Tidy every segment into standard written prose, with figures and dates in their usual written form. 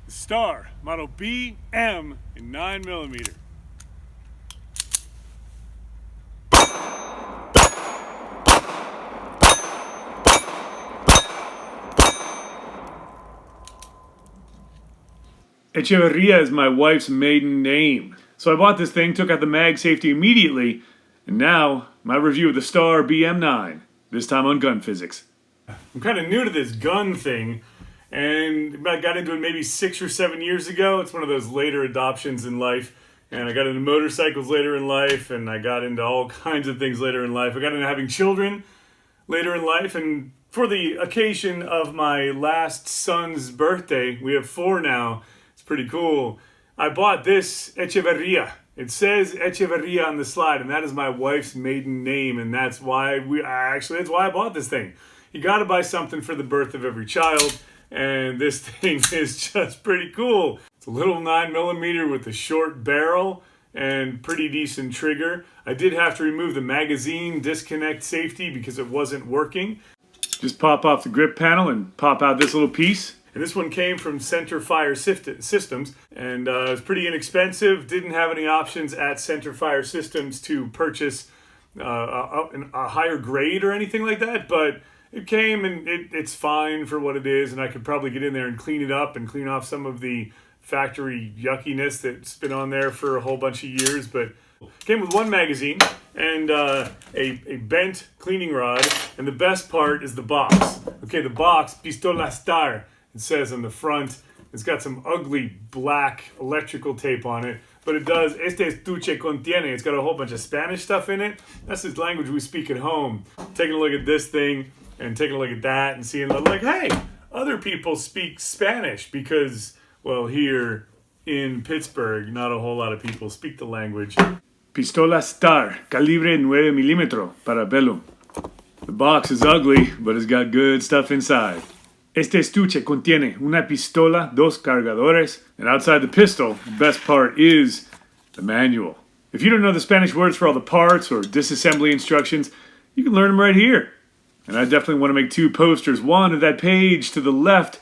Star, model BM in 9mm. Echeverría is my wife's maiden name. So I bought this thing, took out the mag safety immediately, and now my review of the Star BM9, this time on gun physics. I'm kind of new to this gun thing, and I got into it maybe 6 or 7 years ago. It's one of those later adoptions in life, and I got into motorcycles later in life, and I got into all kinds of things later in life. I got into having children later in life, and for the occasion of my last son's birthday, we have 4 now, it's pretty cool, I bought this Echeverría. It says Echeverría on the slide, and that is my wife's maiden name, and that's why that's why I bought this thing. You got to buy something for the birth of every child, and this thing is just pretty cool. It's a little 9mm with a short barrel and pretty decent trigger. I did have to remove the magazine disconnect safety because it wasn't working. Just pop off the grip panel and pop out this little piece. And this one came from Center Fire Systems, and it was pretty inexpensive. Didn't have any options at Center Fire Systems to purchase a higher grade or anything like that, but it came and it's fine for what it is, and I could probably get in there and clean it up and clean off some of the factory yuckiness that's been on there for a whole bunch of years. But it came with one magazine and a bent cleaning rod, and the best part is the box. Okay, the box, Pistola Star, it says on the front. It's got some ugly black electrical tape on it, but it does, este estuche contiene. It's got a whole bunch of Spanish stuff in it. That's the language we speak at home. Taking a look at this thing and taking a look at that and seeing, like, hey, other people speak Spanish because, well, here in Pittsburgh, not a whole lot of people speak the language. Pistola Star, calibre 9mm, para pelo. The box is ugly, but it's got good stuff inside. Este estuche contiene una pistola, dos cargadores, and outside the pistol, the best part is the manual. If you don't know the Spanish words for all the parts or disassembly instructions, you can learn them right here. And I definitely want to make 2 posters. One of that page to the left,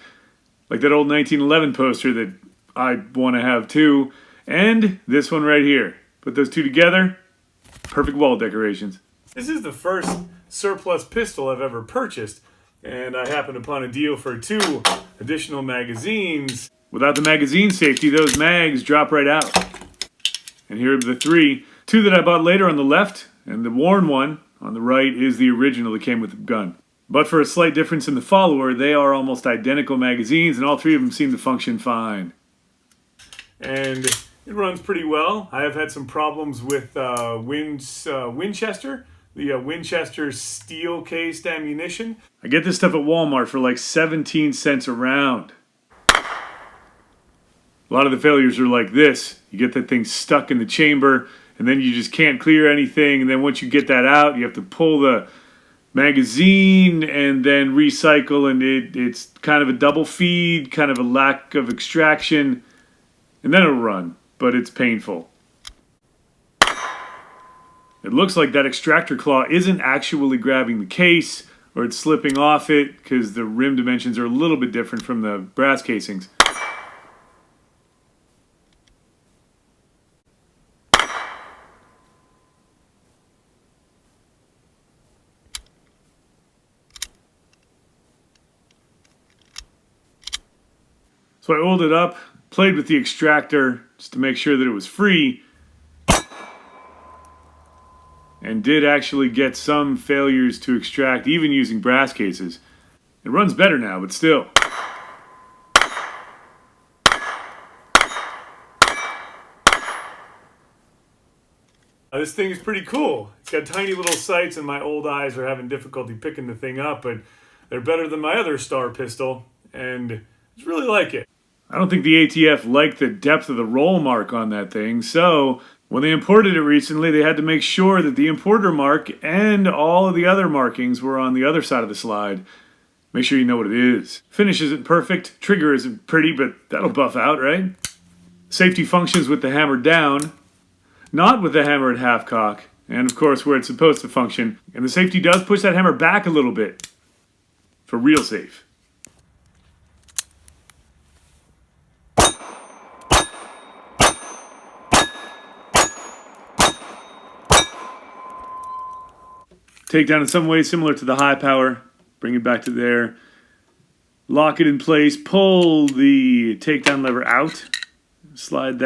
like that old 1911 poster that I want to have too, and this one right here. Put those 2 together, perfect wall decorations. This is the first surplus pistol I've ever purchased, and I happened upon a deal for 2 additional magazines. Without the magazine safety, those mags drop right out. And here are the 3. 2 that I bought later on the left, and the worn one on the right is the original that came with the gun. But for a slight difference in the follower, they are almost identical magazines, and all 3 of them seem to function fine. And it runs pretty well. I have had some problems with Winchester. The Winchester steel-cased ammunition. I get this stuff at Walmart for like 17 cents a round. A lot of the failures are like this. You get that thing stuck in the chamber, and then you just can't clear anything, and then once you get that out, you have to pull the magazine and then recycle, and it's kind of a double feed, kind of a lack of extraction, and then it'll run, but it's painful. It looks like that extractor claw isn't actually grabbing the case, or it's slipping off it because the rim dimensions are a little bit different from the brass casings. So I oiled it up, played with the extractor just to make sure that it was free, and did actually get some failures to extract, even using brass cases. It runs better now, but still. This thing is pretty cool. It's got tiny little sights, and my old eyes are having difficulty picking the thing up, but they're better than my other Star pistol, and I just really like it. I don't think the ATF liked the depth of the roll mark on that thing, so when they imported it recently, they had to make sure that the importer mark and all of the other markings were on the other side of the slide. Make sure you know what it is. Finish isn't perfect, trigger isn't pretty, but that'll buff out, right? Safety functions with the hammer down, not with the hammer at half cock, and of course where it's supposed to function. And the safety does push that hammer back a little bit, for real safe. Takedown in some ways similar to the high power. Bring it back to there. Lock it in place. Pull the takedown lever out. Slide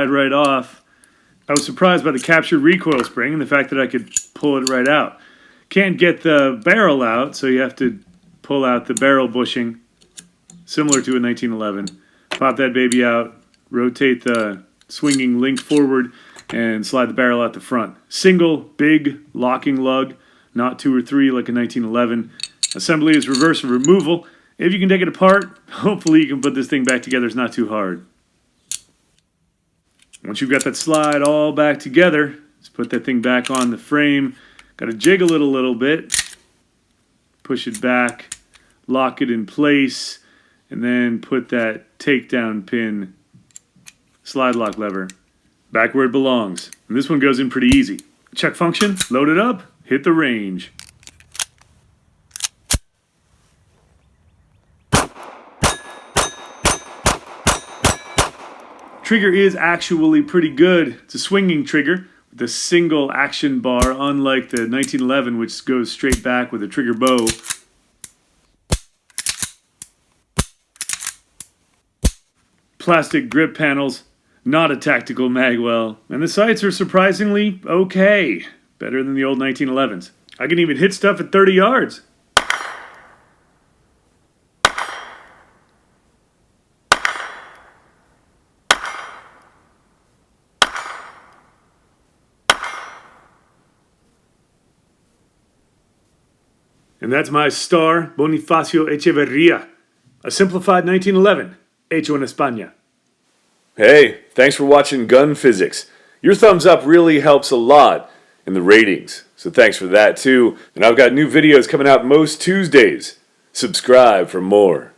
right off. I was surprised by the captured recoil spring and the fact that I could pull it right out. Can't get the barrel out, so you have to pull out the barrel bushing, similar to a 1911. Pop that baby out, rotate the swinging link forward, and slide the barrel out the front. Single, big, locking lug, not 2 or 3 like a 1911. Assembly is reverse and removal. If you can take it apart, hopefully you can put this thing back together. It's not too hard. Once you've got that slide all back together, let's put that thing back on the frame. Got to jiggle it a little bit. Push it back, lock it in place, and then put that takedown pin slide lock lever back where it belongs. And this one goes in pretty easy. Check function, load it up, hit the range. Trigger is actually pretty good. It's a swinging trigger with a single action bar, unlike the 1911, which goes straight back with a trigger bow. Plastic grip panels, not a tactical magwell, and the sights are surprisingly okay. Better than the old 1911s. I can even hit stuff at 30 yards. And that's my star, Bonifacio Echeverría, a simplified 1911, hecho en España. Hey, thanks for watching Gun Physics. Your thumbs up really helps a lot in the ratings, so thanks for that too. And I've got new videos coming out most Tuesdays. Subscribe for more.